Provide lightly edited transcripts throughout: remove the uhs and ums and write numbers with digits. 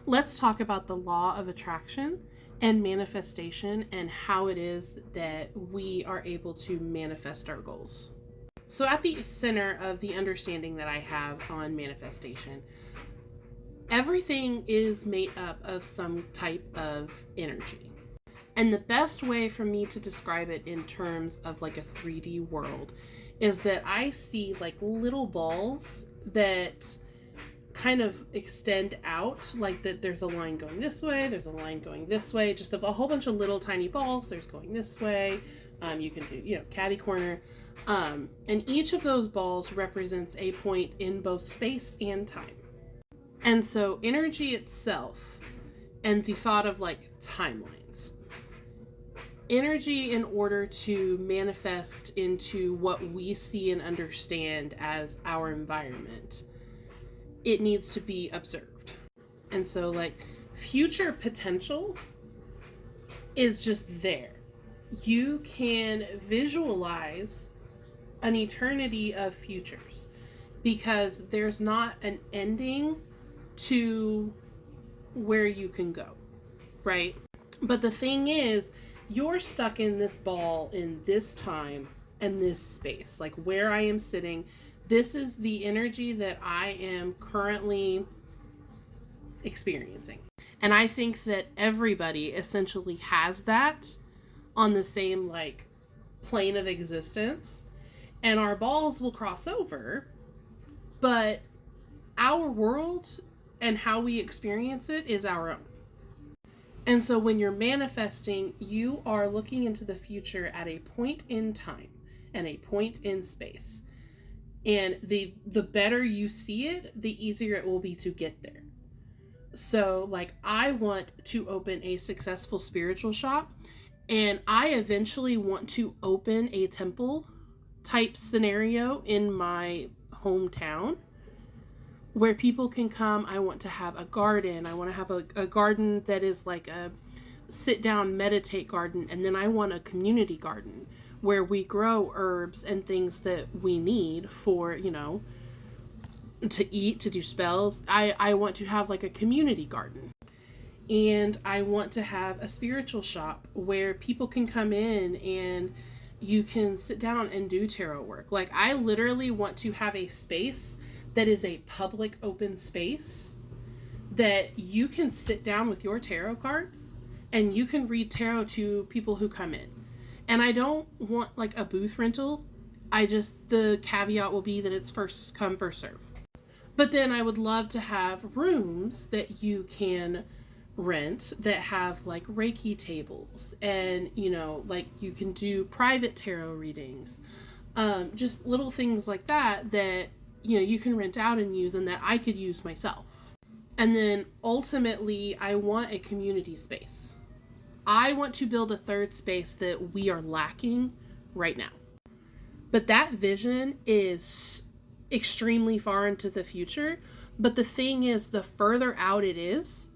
Let's talk about the law of attraction and manifestation and how it is that we are able to manifest our goals. So, at the center of the understanding that I have on manifestation, everything is made up of some type of energy. And the best way for me to describe it in terms of like a 3D world is that I see like little balls that kind of extend out, like that there's a line going this way, there's a line going this way, just a whole bunch of little tiny balls. There's going this way. You can do, catty corner. And each of those balls represents a point in both space and time. And so energy itself and the thought of like timelines. Energy, in order to manifest into what we see and understand as our environment, it needs to be observed. And so like future potential is just there. You can visualize an eternity of futures because there's not an ending to where you can go, right? But the thing is, you're stuck in this ball in this time and this space, like where I am sitting. This is the energy that I am currently experiencing. And I think that everybody essentially has that on the same like plane of existence. And our balls will cross over, but our world and how we experience it is our own. And so when you're manifesting, you are looking into the future at a point in time and a point in space. And the better you see it, the easier it will be to get there. So like I want to open a successful spiritual shop, and I eventually want to open a temple type scenario in my hometown where people can come. I want to have a garden. I want to have a garden that is like a sit down meditate garden. And then I want a community garden where we grow herbs and things that we need for, to eat, to do spells. I want to have like a community garden. And I want to have a spiritual shop where people can come in and you can sit down and do tarot work. Like I literally want to have a space that is a public open space that you can sit down with your tarot cards and you can read tarot to people who come in. And I don't want like a booth rental. The caveat will be that it's first come, first serve. But then I would love to have rooms that you can rent that have like Reiki tables and, like you can do private tarot readings. Just little things like that you can rent out and use and that I could use myself. And then ultimately, I want a community space. I want to build a third space that we are lacking right now. But that vision is extremely far into the future. But the thing is, the further out it is,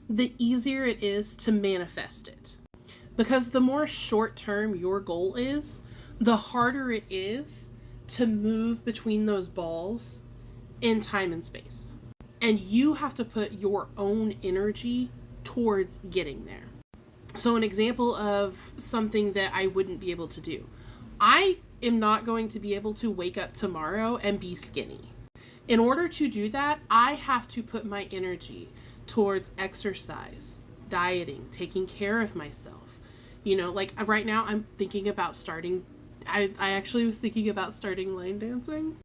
the easier it is to manifest it. Because the more short term your goal is, the harder it is to move between those balls in time and space. And you have to put your own energy towards getting there. So an example of something that I wouldn't be able to do. I am not going to be able to wake up tomorrow and be skinny. In order to do that, I have to put my energy towards exercise, dieting, taking care of myself. Like right now I'm thinking about starting I actually was thinking about starting line dancing.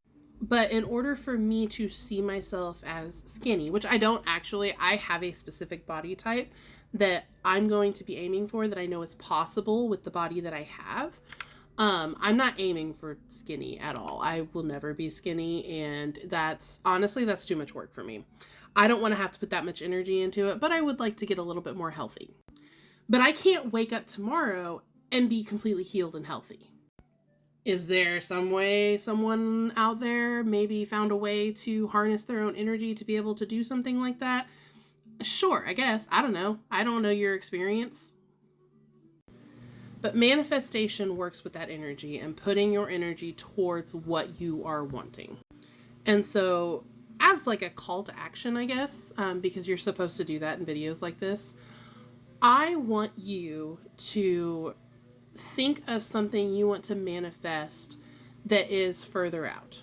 But in order for me to see myself as skinny, which I don't actually, I have a specific body type that I'm going to be aiming for that I know is possible with the body that I have. I'm not aiming for skinny at all. I will never be skinny, and that's too much work for me. I don't want to have to put that much energy into it, but I would like to get a little bit more healthy. But I can't wake up tomorrow and be completely healed and healthy. Is there some way someone out there maybe found a way to harness their own energy to be able to do something like that? Sure, I guess. I don't know. I don't know your experience. But manifestation works with that energy and putting your energy towards what you are wanting. And so as like a call to action, I guess, because you're supposed to do that in videos like this, I want you to think of something you want to manifest that is further out.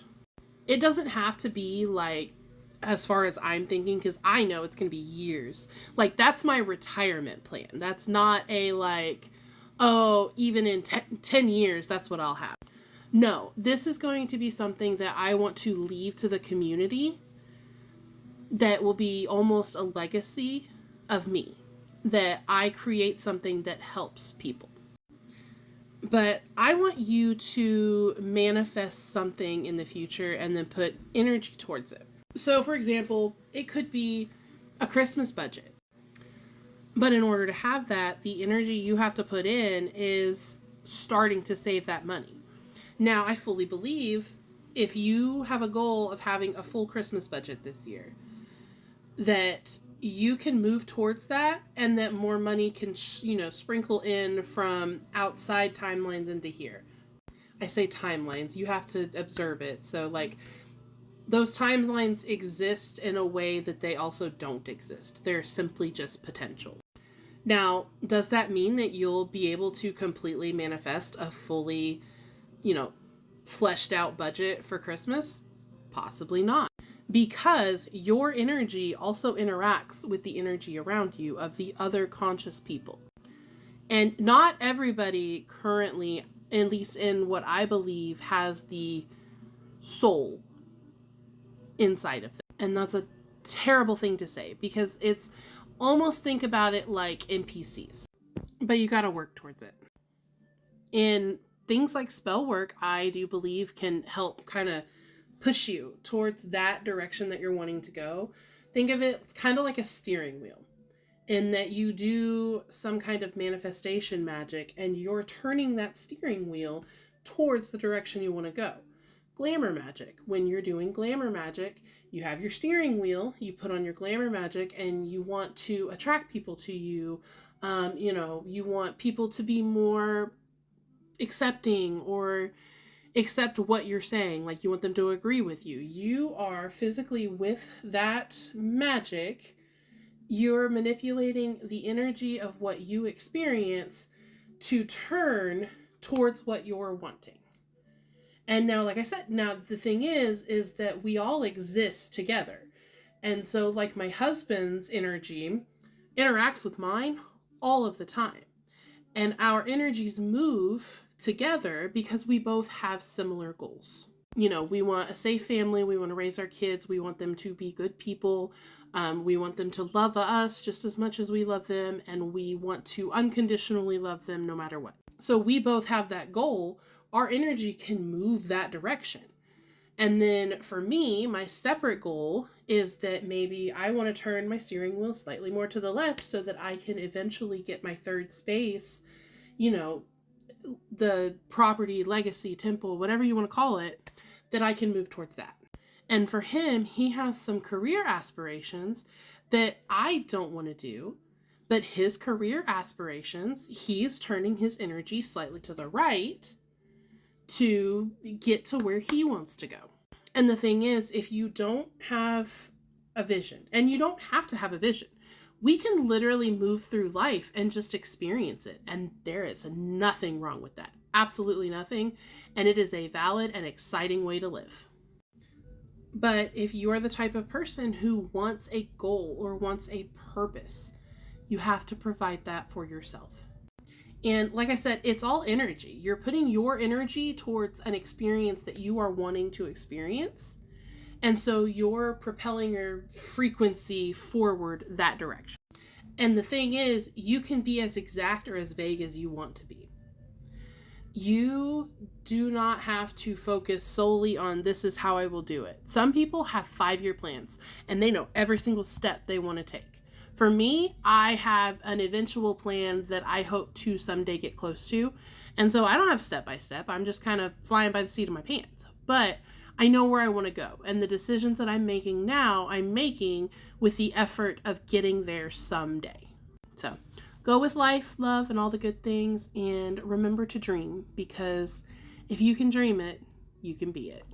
It doesn't have to be like as far as I'm thinking, because I know it's going to be years. Like, that's my retirement plan. That's not a like, oh, even in 10 years, that's what I'll have. No, this is going to be something that I want to leave to the community that will be almost a legacy of me, that I create something that helps people. But I want you to manifest something in the future and then put energy towards it. So, for example, it could be a Christmas budget. But in order to have that, the energy you have to put in is starting to save that money. Now, I fully believe if you have a goal of having a full Christmas budget this year, that you can move towards that and that more money can, sprinkle in from outside timelines into here. I say timelines, you have to observe it. So, like, those timelines exist in a way that they also don't exist. They're simply just potential. Now, does that mean that you'll be able to completely manifest a fully, fleshed out budget for Christmas? Possibly not. Because your energy also interacts with the energy around you of the other conscious people. And not everybody currently, at least in what I believe, has the soul inside of them. And that's a terrible thing to say, because it's almost, think about it like NPCs. But you got to work towards it. And things like spell work, I do believe, can help kind of push you towards that direction that you're wanting to go. Think of it kind of like a steering wheel, in that you do some kind of manifestation magic and you're turning that steering wheel towards the direction you want to go. Glamour magic. When you're doing glamour magic, you have your steering wheel, you put on your glamour magic, and you want to attract people to you. You want people to be more accepting or accept what you're saying. Like, you want them to agree with you. You are physically, with that magic, you're manipulating the energy of what you experience to turn towards what you're wanting. And now, like I said, now the thing is that we all exist together. And so, like, my husband's energy interacts with mine all of the time. And our energies move together because we both have similar goals. We want a safe family. We want to raise our kids. We want them to be good people. We want them to love us just as much as we love them. And we want to unconditionally love them no matter what. So we both have that goal. Our energy can move that direction. And then for me, my separate goal is that maybe I want to turn my steering wheel slightly more to the left so that I can eventually get my third space, the property, legacy, temple, whatever you want to call it, that I can move towards that. And for him, he has some career aspirations that I don't want to do, but his career aspirations, he's turning his energy slightly to the right to get to where he wants to go. And the thing is, if you don't have a vision, and you don't have to have a vision, we can literally move through life and just experience it. And there is nothing wrong with that. Absolutely nothing. And it is a valid and exciting way to live. But if you are the type of person who wants a goal or wants a purpose, you have to provide that for yourself. And like I said, it's all energy. You're putting your energy towards an experience that you are wanting to experience. And so you're propelling your frequency forward that direction. And the thing is, you can be as exact or as vague as you want to be. You do not have to focus solely on this is how I will do it. Some people have 5-year plans and they know every single step they want to take. For me, I have an eventual plan that I hope to someday get close to. And so I don't have step by step. I'm just kind of flying by the seat of my pants. But I know where I want to go. And the decisions that I'm making now, I'm making with the effort of getting there someday. So go with life, love, and all the good things. And remember to dream, because if you can dream it, you can be it.